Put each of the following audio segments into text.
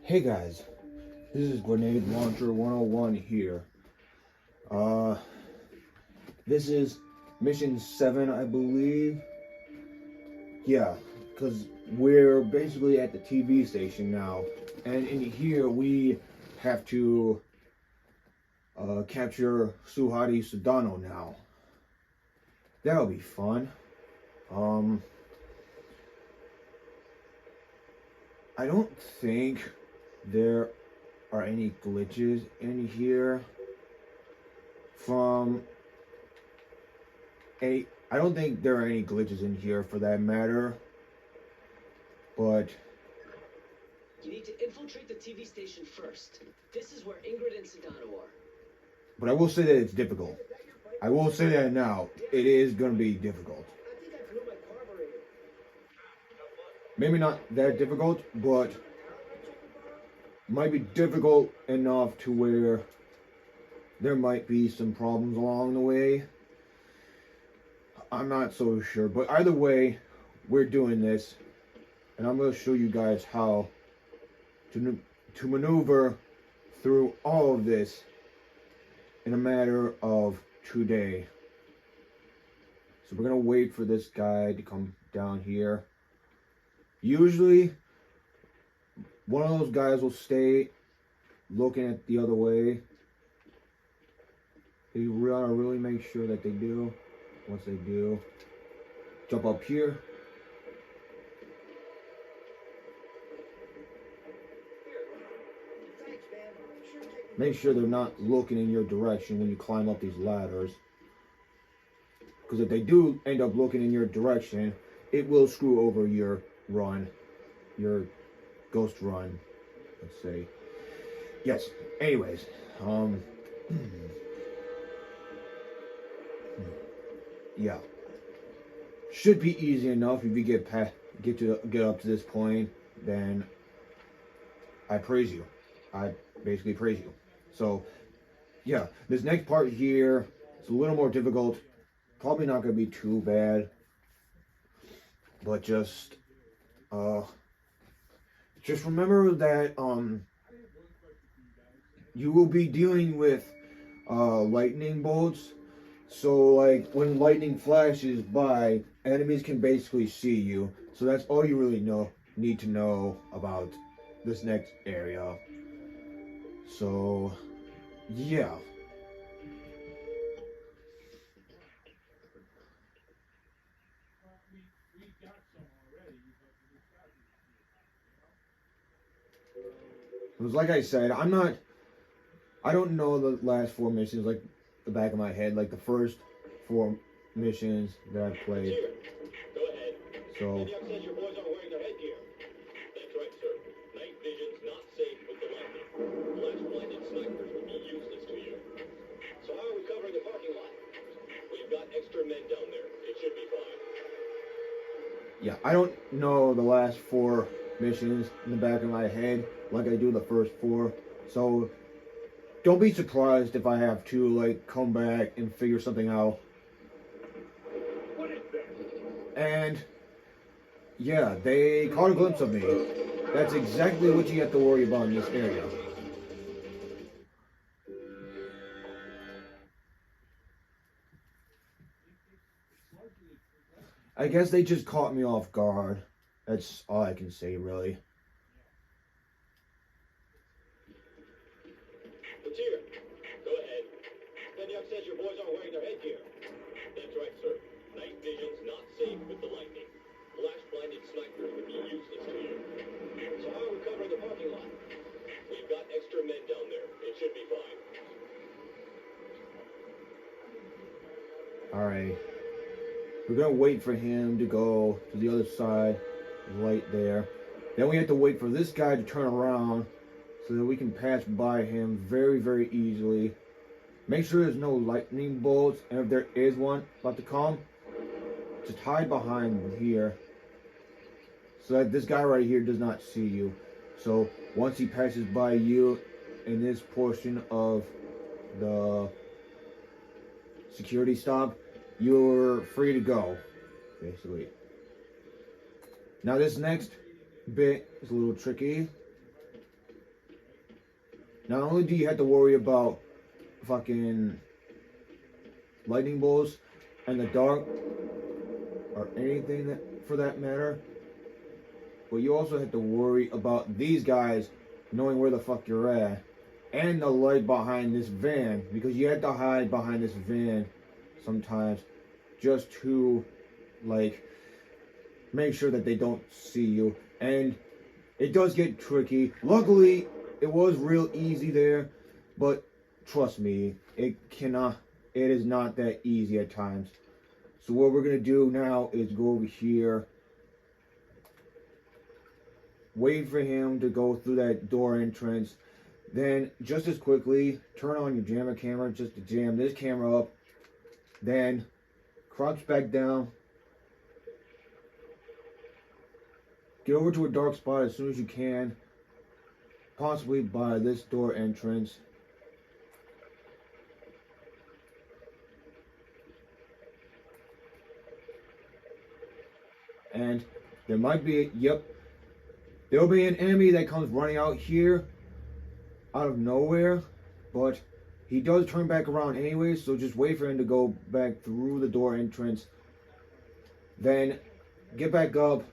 Hey guys, this is Grenade Launcher 101 here. Uh, this is mission 7, I believe. Yeah, because we're basically at the TV station now, and in here we have to capture Suhadi Sudano now. That'll be fun. Um, I don't think there are any glitches in here from any. I don't think there are any glitches in here for that matter, but You need to infiltrate the TV station first. This is where Ingrid and Sedano are. I will say that it's difficult. I will say that now. It is going to be difficult. Maybe not that difficult, but might be difficult enough to where there might be some problems along the way. I'm not so sure, but either way, we're doing this, and I'm going to show you guys how to maneuver through all of this in a matter of today. So we're going to wait for this guy to come down here. Usually, one of those guys will stay looking at the other way. You gotta really make sure that they do. Once they do, jump up here. Make sure they're not looking in your direction when you climb up these ladders. Because if they do end up looking in your direction, it will screw over your run. Your ghost run, let's say. Yes, anyways. Yeah. Should be easy enough if you get up to this point, then I praise you. I basically praise you. So, yeah, this next part here is a little more difficult. Probably not going to be too bad. But just remember that you will be dealing with lightning bolts. So like when lightning flashes by, enemies can basically see you. So that's all you really need to know about this next area. So yeah. It was like I said, I don't know the last 4 missions like the back of my head, like the first 4 missions that I've played. Go ahead. So says your boys aren't wearing their headgear. That's right, sir. Night vision's not safe with the lightning. Flash-blinded snipers would be useless to you. So how are we covering the parking lot? We've got extra men down there. It should be fine. yeah, I don't know the last 4 missions in the back of my head like I do the first 4. So don't be surprised if I have to like come back and figure something out. And yeah, they caught a glimpse of me. That's exactly what you have to worry about in this area. I guess they just caught me off guard. That's all I can say, really. Lieutenant, go ahead. Kenyuk says your boys aren't wearing their headgear. That's right, sir. Night vision's not safe with the lightning. Flash-blinded snipers would be useless to you. So how are we covering the parking lot? We've got extra men down there. It should be fine. Alright. We're gonna wait for him to go to the other side, right there. Then we have to wait for this guy to turn around so that we can pass by him very, very easily. Make sure there's no lightning bolts, and if there is one about to come, just hide behind here so that this guy right here does not see you. So once he passes by you in this portion of the security stop, you're free to go, basically. Now this next bit is a little tricky. Not only do you have to worry about fucking lightning bolts and the dark or anything that for that matter, but you also have to worry about these guys knowing where the fuck you're at, and the light behind this van, because you have to hide behind this van sometimes just to like make sure that they don't see you. And it does get tricky. Luckily it was real easy there, but trust me, it is not that easy at times. So what we're gonna do now is go over here, wait for him to go through that door entrance, then just as quickly turn on your jammer camera just to jam this camera up, then crouch back down, get over to a dark spot as soon as you can, possibly by this door entrance. And there might be, yep, there'll be an enemy that comes running out here out of nowhere, but he does turn back around anyway, so just wait for him to go back through the door entrance. Then get back up,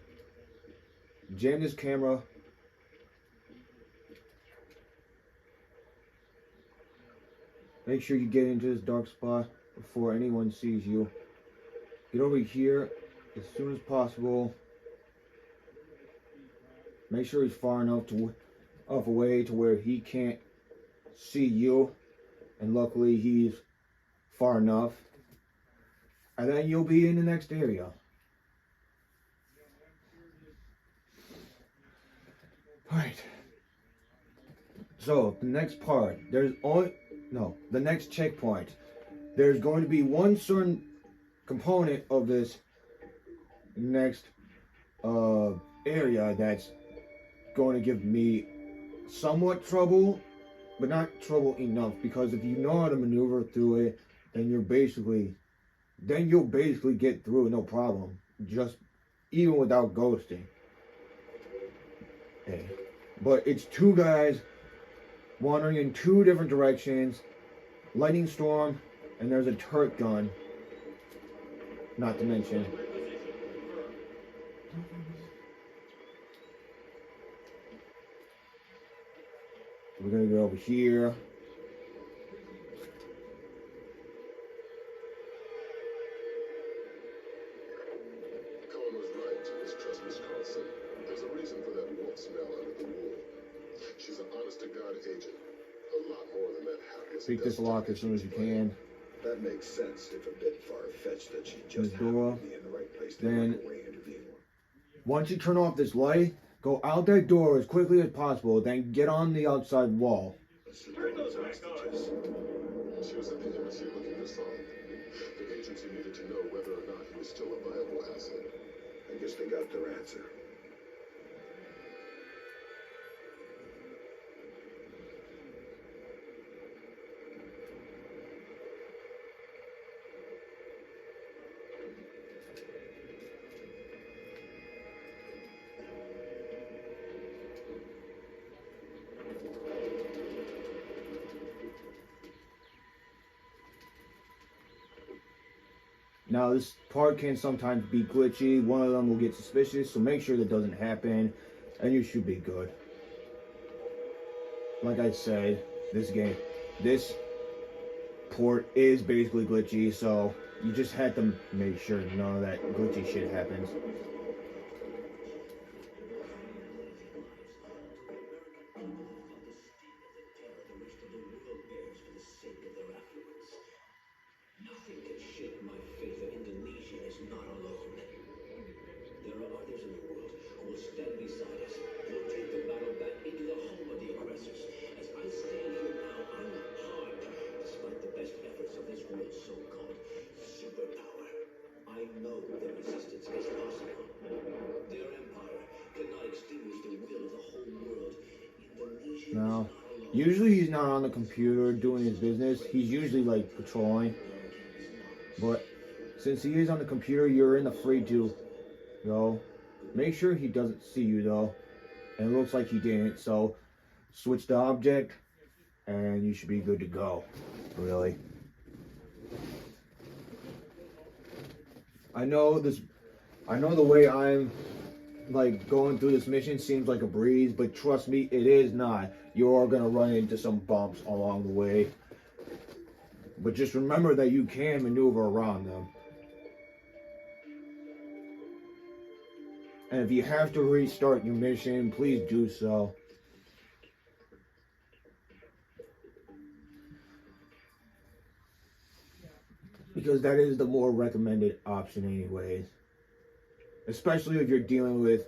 jam this camera, make sure you get into this dark spot before anyone sees you. Get over here as soon as possible. Make sure he's far enough away to where he can't see you, and luckily he's far enough, and then you'll be in the next area. Alright, so the next part, the next checkpoint, there's going to be one certain component of this next area that's going to give me somewhat trouble, but not trouble enough, because if you know how to maneuver through it, then you'll basically get through it no problem, just even without ghosting. Okay. But it's two guys wandering in two different directions, lightning storm, and there's a turret gun, not to mention. We're gonna go over here. Cohen was right to mistrust Miss Carlson. There's a reason for that wolf smell under the wool. She's an honest-to-God agent. A lot more than that hapless. Speak this lock as soon as you can. That makes sense, if a bit far-fetched that she just door. happened to be in the right place to Then work away intervene. once you turn off this light, go out that door as quickly as possible, then get on the outside wall. Turn those messages. She was at the embassy looking for Song. The agency needed to know whether or not he was still a viable asset. I guess they got their answer. Now this part can sometimes be glitchy. One of them will get suspicious, so make sure that doesn't happen, and you should be good. Like I said, this port is basically glitchy, so you just have to make sure none of that glitchy shit happens. Nothing can shake my faith that Indonesia is not alone. There are others in the world who will stand beside us, who will take the battle back into the home of the aggressors. As I stand here now, I'm unharmed, despite the best efforts of this world's so-called superpower. I know their resistance is possible. Their empire cannot extinguish the will of the whole world. Indonesia is Now, not alone. usually he's not on the computer doing his business. He's usually like patrolling. But since he is on the computer, you're in the free to go. Make sure he doesn't see you though. And it looks like he didn't. So switch the object and you should be good to go, really. I know the way I'm like going through this mission seems like a breeze, but trust me, it is not. You're gonna run into some bumps along the way. But just remember that you can maneuver around them. And if you have to restart your mission, please do so. Because that is the more recommended option anyways. Especially if you're dealing with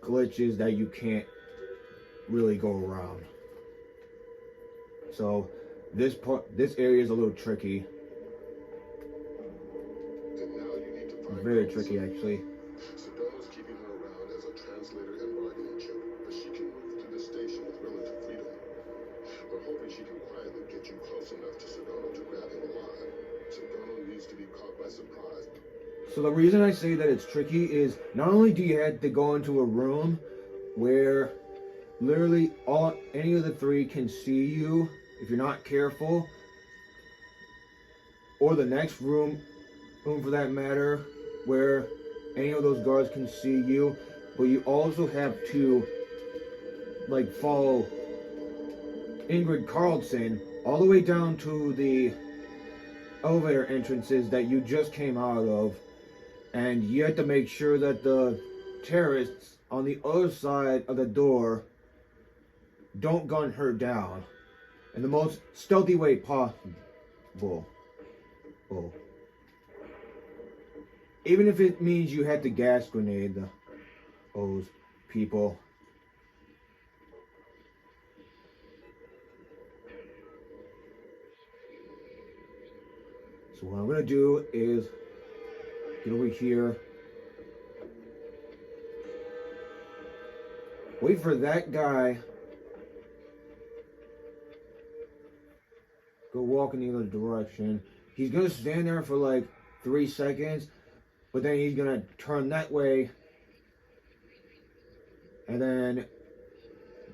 glitches that you can't really go around. So this area is a little tricky. And now you need to find Very Rose. tricky actually. Sedano's keeping her around as a translator and bargaining chip, but she can move through the station with relative freedom. We're hoping she can quietly get you close enough to Sedano to grab him alive. Sedano needs to be caught by surprise. So the reason I say that it's tricky is not only do you have to go into a room where literally any of the three can see you if you're not careful, or the next room for that matter, where any of those guards can see you, but you also have to like follow Ingrid Carlson all the way down to the elevator entrances that you just came out of, and you have to make sure that the terrorists on the other side of the door don't gun her down in the most stealthy way possible. Even if it means you had to gas grenade those people. So what I'm gonna do is get over here, wait for that guy, go walk in the other direction. He's gonna stand there for like 3 seconds, but then he's gonna turn that way, and then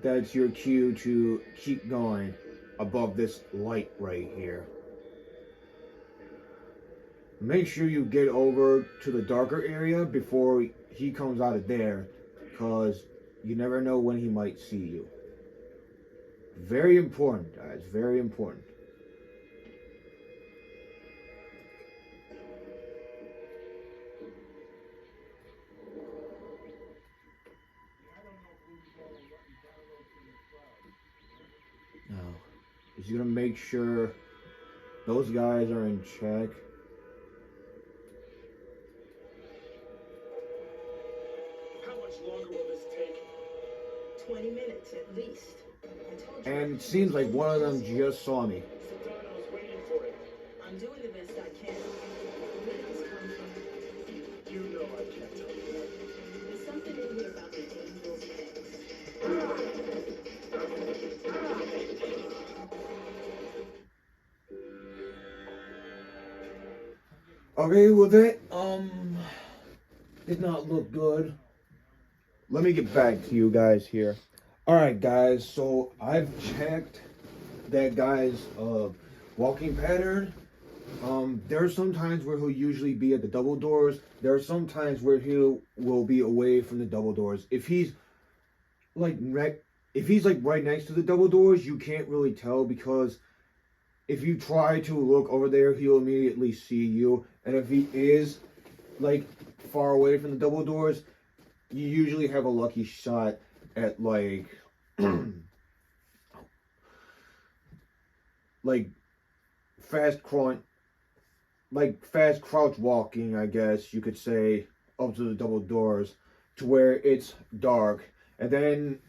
that's your cue to keep going above this light right here. Make sure you get over to the darker area before he comes out of there, because you never know when he might see you. Very important, guys, very important. Now, he's gonna make sure those guys are in check. How much longer will this take? 20 minutes at least. I told you. And it seems like one of them just saw me. Sedano's waiting for it. I'm doing the best I can. Where did this come from? You know I can't tell you that. There's something in here about the angel's eggs. Okay, well that did not look good. Let me get back to you guys here. Alright guys, so I've checked that guy's walking pattern. There are some times where he'll usually be at the double doors. There are some times where he will be away from the double doors. If he's like right next to the double doors, you can't really tell, because if you try to look over there, he'll immediately see you. And if he is like far away from the double doors, you usually have a lucky shot at like like fast crouch walking, I guess you could say, up to the double doors to where it's dark. And then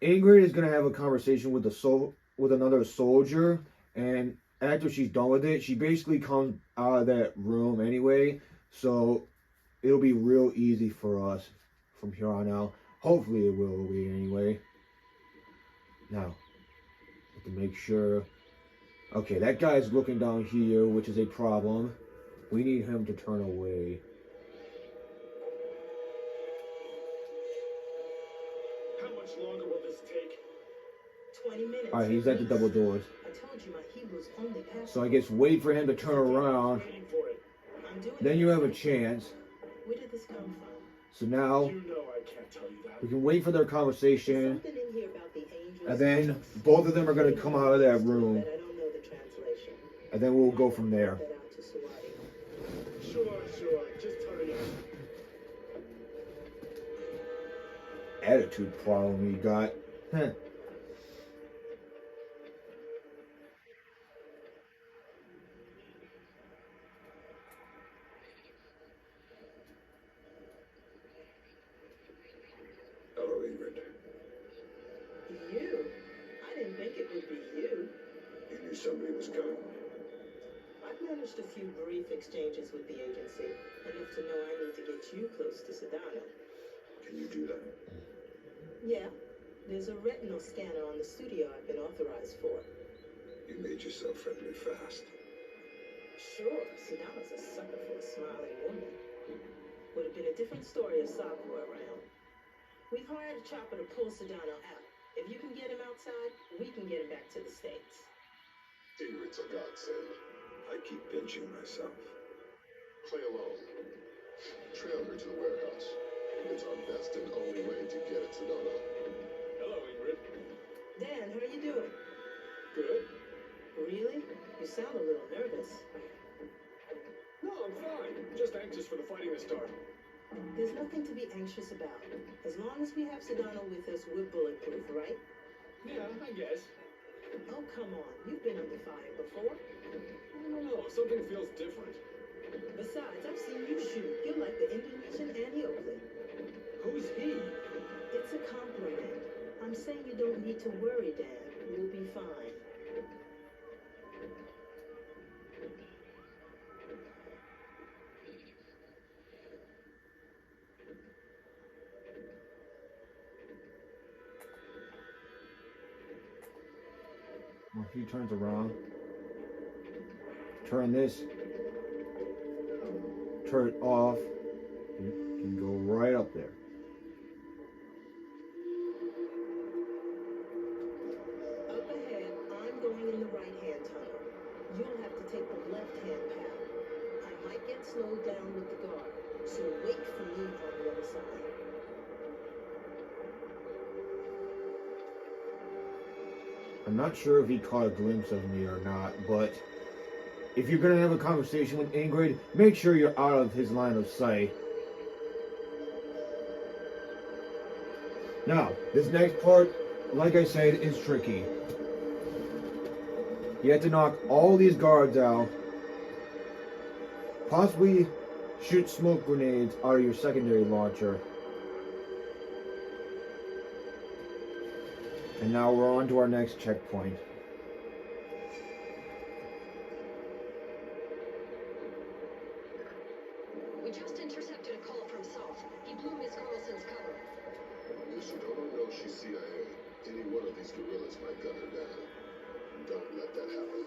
Ingrid is gonna have a conversation with another soldier, and after she's done with it, she basically comes out of that room anyway, so it'll be real easy for us from here on out. Hopefully it will be anyway. Now, have to make sure. Okay, that guy's looking down here, which is a problem. We need him to turn away. How much much longer will this take? 20 minutes. Alright, he's at the double doors. I told you my Hebrews only passed. So I guess wait for him to turn around. Waiting for it. I'm doing Then it. you have a chance. Where did this come from? So now You know I can't tell you that. we can wait for their conversation. Something in here about the angels. And then both of them are going to come out of that room. But I don't know the translation. And then we'll go from there. That out to Suwadi. Sure. Just hurry up. Attitude problem you got. Huh. Hello, Ingrid. You? I didn't think it would be you. You knew somebody was coming. I've managed a few brief exchanges with the agency, enough to know I need to get you close to Sedano. Can you do that? Yeah, there's a retinal scanner on the studio I've been authorized for. You made yourself friendly fast. Sure, Sedano's a sucker for a smiling woman. Would have been a different story if Saab were around. We've hired a chopper to pull Sedano out. If you can get him outside, we can get him back to the States. Ingrid's a godsend. I keep pinching myself. Play along. Trail her to the warehouse. It's our best and only way to get at Sedona. Hello, Ingrid. Dan, how are you doing? Good. Really? You sound a little nervous. No, I'm fine. Just anxious for the fighting to start. There's nothing to be anxious about. As long as we have Sedano with us, we're bulletproof, right? Yeah, I guess. Oh, come on. You've been under fire before. I don't know. Something feels different. Besides, I've seen you shoot. You're like the Indonesian Annie Oakley. Who's he? It's a compliment. I'm saying you don't need to worry, Dan. You'll be fine. Well, he turns around. Turn this. Turn it off. You can go right up there. Up ahead, I'm going in the right-hand tunnel. You'll have to take the left-hand path. I might get slowed down with the guard, so wait for me on the other side. I'm not sure if he caught a glimpse of me or not, but if you're gonna have a conversation with Ingrid, make sure you're out of his line of sight. Now, this next part, like I said, is tricky. You have to knock all these guards out. Possibly shoot smoke grenades out of your secondary launcher. And now we're on to our next checkpoint. We just intercepted a call from South. He blew Miss Carlson's cover. If Sedona knows she's CIA, any one of these guerrillas might gun her down. Don't let that happen.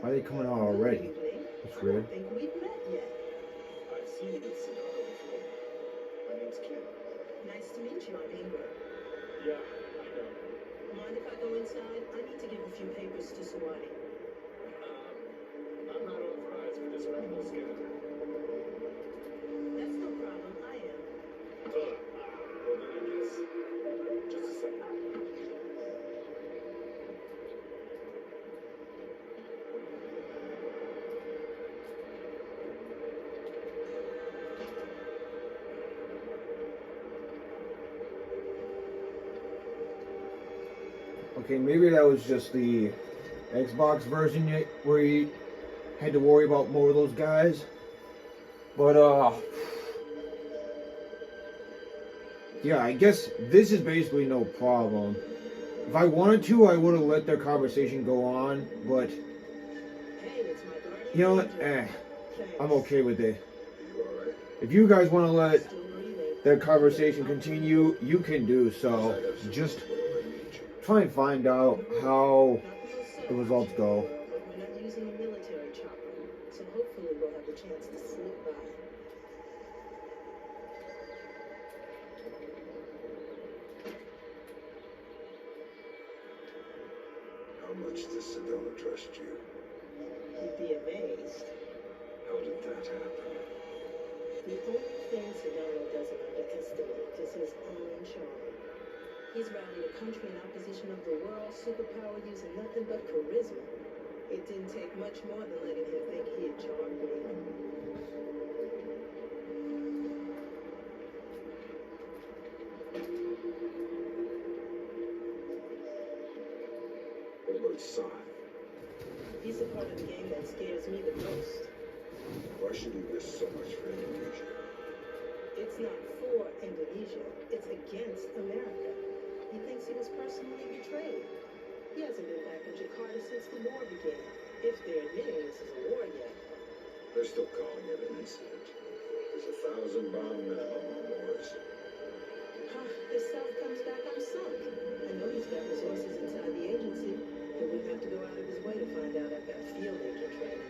Why are they coming out already? Good evening. That's I weird. don't think we've met yet. I've seen Sedano before. My name's Kim. Nice to meet you. I'm Ingrid. Yeah, I know. Mind if I go inside? I need to give a few papers to Suwadi. I'm not authorized for this retinal scanner. That's no problem. I am. Well, then I guess. Just a second. Okay, maybe that was just the Xbox version where you had to worry about more of those guys. But, yeah, I guess this is basically no problem. If I wanted to, I would have let their conversation go on, but, Hey, it's my guardian. you know what? angel. I'm okay with it. You alright? If you guys want to let Still breathing. their conversation continue, you can do so. Just try and find out how the results go. We're not using a military chopper, so hopefully we'll have the chance to slip by. How much does Sedona trust you? You'd be amazed. How did that happen? The only thing Sedano doesn't underestimate is his own charm. He's rallied a country in opposition of the world's superpower using nothing but charisma. It didn't take much more than letting him think he had charmed me. What about Soth? He's the part of the game that scares me the most. Why should he risk so much for Indonesia? It's not for Indonesia. It's against America. He thinks he was personally betrayed. He hasn't been back in Jakarta since the war began. If they're admitting this is a war yet. They're still calling it an incident. There's 1,000 bomb minimum on wars. If South comes back, I'm sunk. I know he's got resources inside the agency. He wouldn't have to go out of his way to find out I've got field agent training.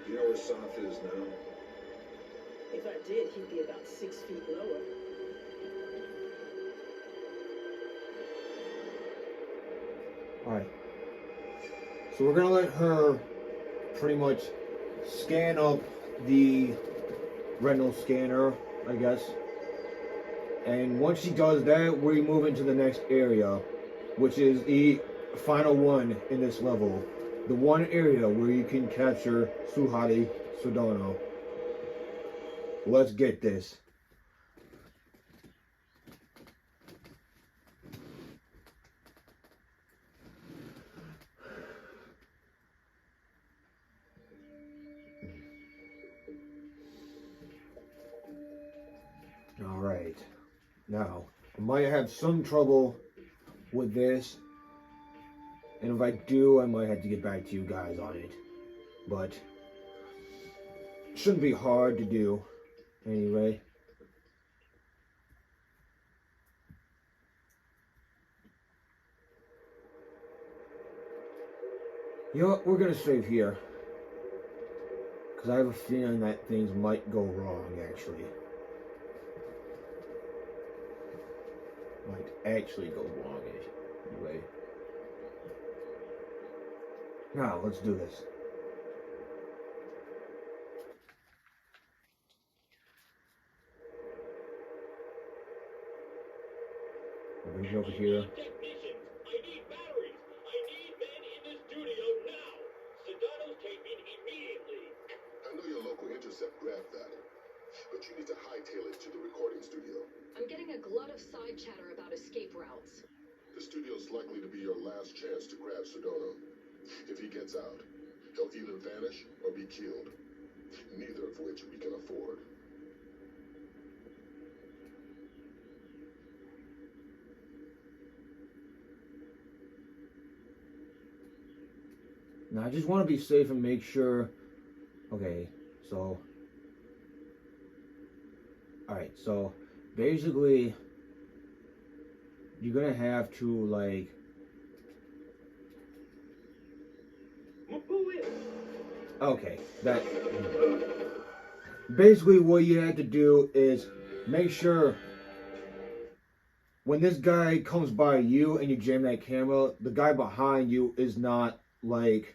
Do you know where Soth is now? If I did, he'd be about 6 feet lower. Alright. So we're gonna let her pretty much scan up the retinal scanner, I guess. And once she does that, we move into the next area, which is the final one in this level. The one area where you can capture Suhari Sudono. Let's get this. Alright. Now, I might have some trouble with this. And if I do, I might have to get back to you guys on it. But it shouldn't be hard to do. Anyway. You know what? We're gonna save here. Because I have a feeling that things might go wrong, actually. Might actually go wrong, anyway. Now, let's do this. I'll bring you over here. Technicians, I need batteries. I need men in the studio now. Sedano's taping immediately. I know your local intercept grabbed that, but you need to hightail it to the recording studio. I'm getting a glut of side chatter about escape routes. The studio's likely to be your last chance to grab Sedona. If he gets out, he'll either vanish or be killed, neither of which we can afford. Now, I just want to be safe and make sure. Okay, so. Alright, so basically, you're gonna have to, like. Okay, that. Basically, what you have to do is make sure when this guy comes by you and you jam that camera, the guy behind you is not, like,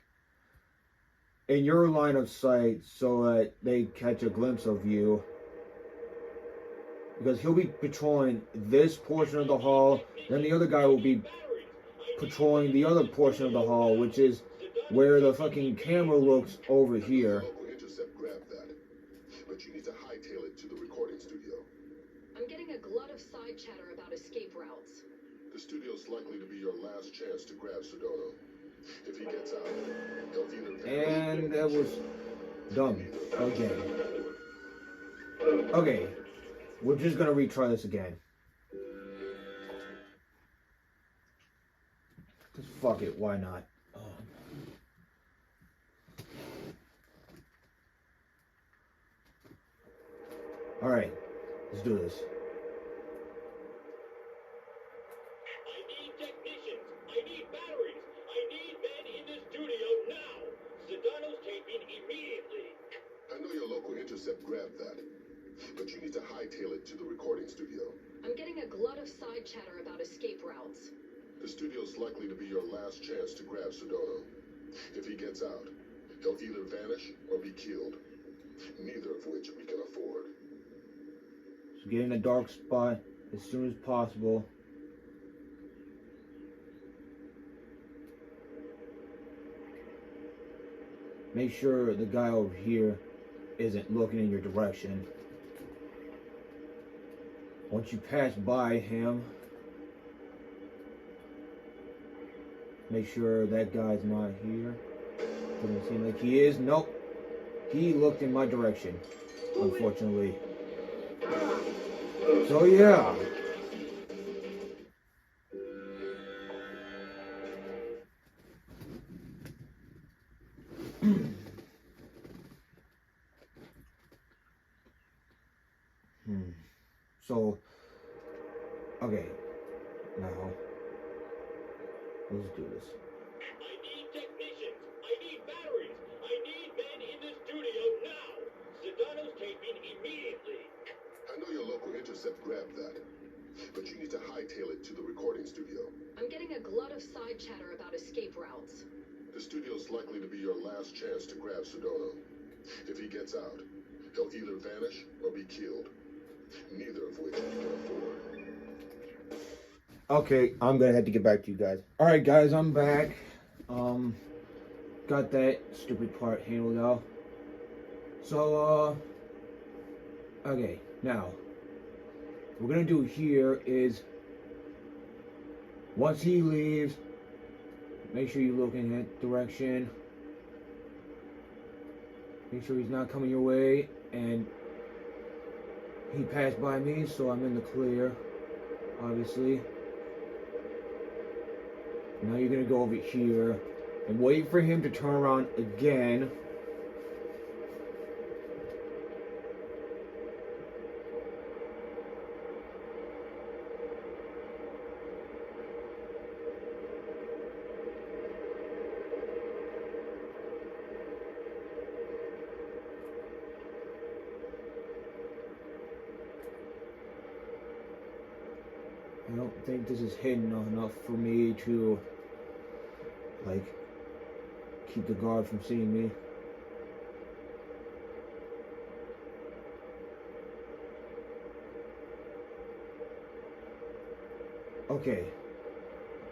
in your line of sight so that they catch a glimpse of you. Because he'll be patrolling this portion of the hall, then the other guy will be patrolling the other portion of the hall, which is where the fucking camera looks over here. Local intercept grabbed that, but you need to hightail it to the recording studio. I'm getting a glut of side chatter about escape routes. The studio's likely to be your last chance to grab Sedona. If he gets out, he'll either vanish. And that was dumb again. Okay, we're just gonna retry this again. Just fuck it, why not? Alright, let's do this. I need technicians. I need batteries. I need men in the studio now. Sedano's taping immediately. I know your local intercept grabbed that, but you need to hightail it to the recording studio. I'm getting a glut of side chatter about escape routes. The The studio's likely to be your last chance to grab Sedona. If he gets out, he'll either vanish or be killed. Neither of which we can afford. So get in a dark spot as soon as possible. Make sure the guy over here isn't looking in your direction. Once you pass by him, make sure that guy's not here. Doesn't seem like he is. Nope. He looked in my direction, unfortunately. So yeah. So, okay, now, let's do this. I need technicians. I need batteries. I need men in the studio now. Sedano's taping immediately. I know your local intercept grabbed that, but you need to hightail it to the recording studio. I'm getting a glut of side chatter about escape routes. The studio's likely to be your last chance to grab Sedona. If he gets out, he'll either vanish or be killed. Neither of which we can afford. Okay, I'm gonna have to get back to you guys. Alright guys, I'm back. Got that stupid part handled out. So, okay, now, what we're gonna do here is, once he leaves, make sure you look in that direction. Make sure he's not coming your way, and he passed by me, so I'm in the clear, obviously. Now you're gonna go over here and wait for him to turn around again. I don't think this is hidden enough for me to, like, keep the guard from seeing me. Okay.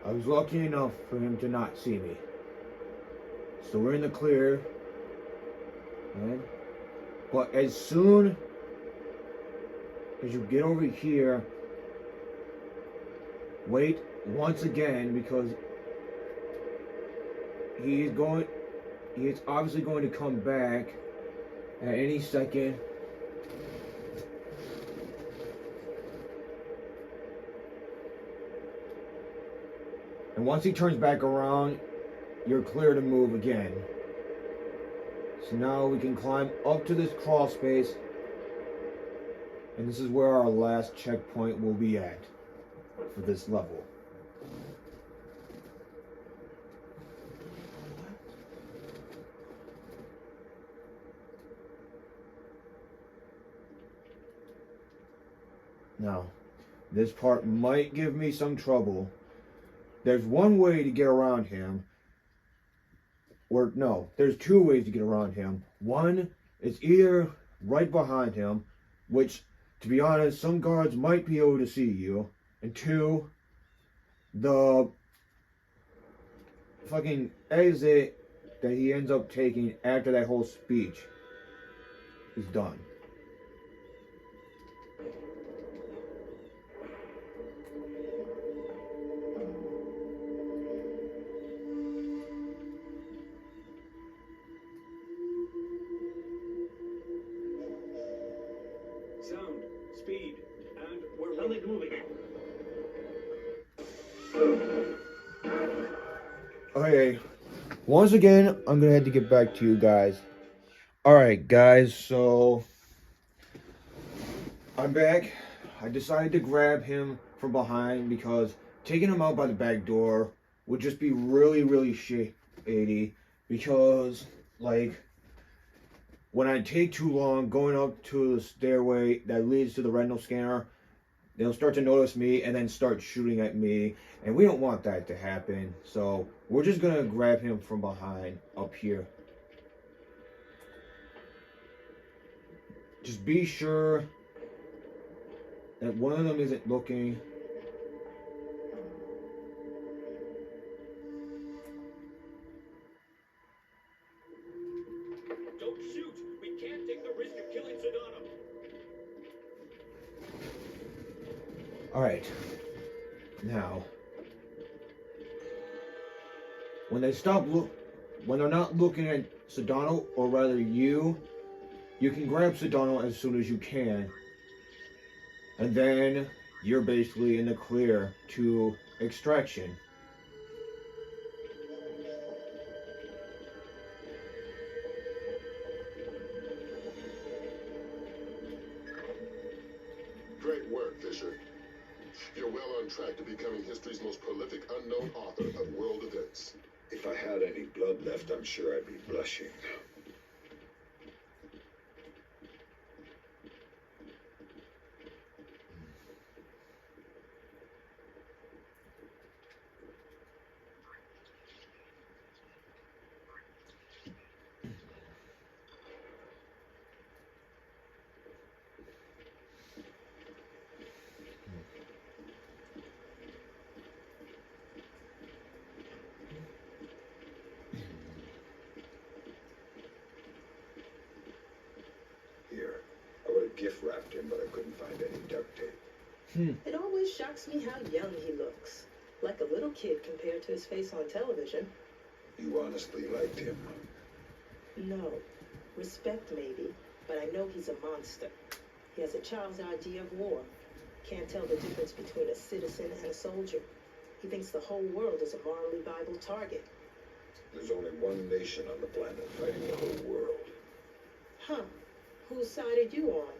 I was lucky enough for him to not see me. So we're in the clear. Right? But as soon as you get over here, wait once again, because he is obviously going to come back at any second. And once he turns back around, you're clear to move again. So now we can climb up to this crawl space, and this is where our last checkpoint will be at for this level. Now, this part might give me some trouble. There's one way to get around him. Or no, there's two ways to get around him. One is either right behind him, which, to be honest, some guards might be able to see you. And two, the fucking exit that he ends up taking after that whole speech is done. Sound, speed, and we're really moving. Okay, once again, I'm gonna have to get back to you guys. Alright guys, so I'm back. I decided to grab him from behind because taking him out by the back door would just be really shady, because, like, when I take too long going up to the stairway that leads to the retinal scanner, they'll start to notice me and then start shooting at me. And we don't want that to happen. So we're just going to grab him from behind up here. Just be sure that one of them isn't looking. Don't shoot! We can't take the risk of killing Sedano. Alright. Now, when they're not looking at Sedano, or rather you can grab Sedano as soon as you can. And then you're basically in the clear to extraction. Great work, Fisher. You're well on track to becoming history's most prolific unknown author of world events. If I had any blood left, I'm sure I'd be blushing. Here, I would have gift wrapped him, but I couldn't find any duct tape. It always shocks me how young he looks. Like a little kid compared to his face on television. You honestly liked him? No. Respect maybe, but I know he's a monster. He has a child's idea of war. Can't tell the difference between a citizen and a soldier. He thinks the whole world is a morally viable target. There's only one nation on the planet fighting the whole world. Huh. Whose side are you on?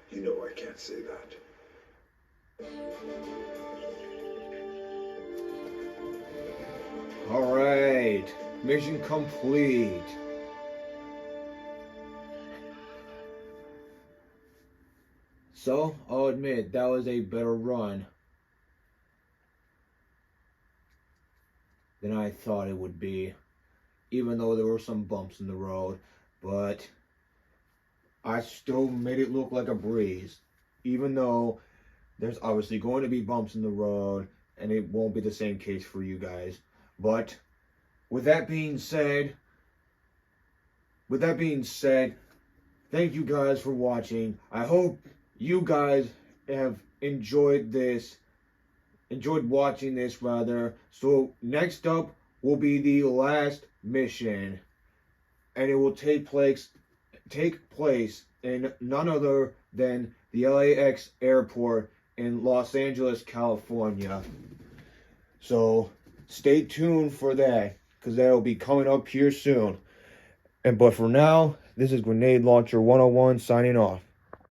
You know I can't say that. Alright. Mission complete. So, I'll admit, that was a better run than I thought it would be. Even though there were some bumps in the road. But I still made it look like a breeze. Even though there's obviously going to be bumps in the road. And it won't be the same case for you guys. But with that being said, thank you guys for watching. I hope you guys have enjoyed watching this rather. So next up will be the last mission, and it will take place in none other than the LAX airport in Los Angeles, California. So stay tuned for that, because that'll be coming up here soon. But for now, this is Grenade Launcher 101 signing off.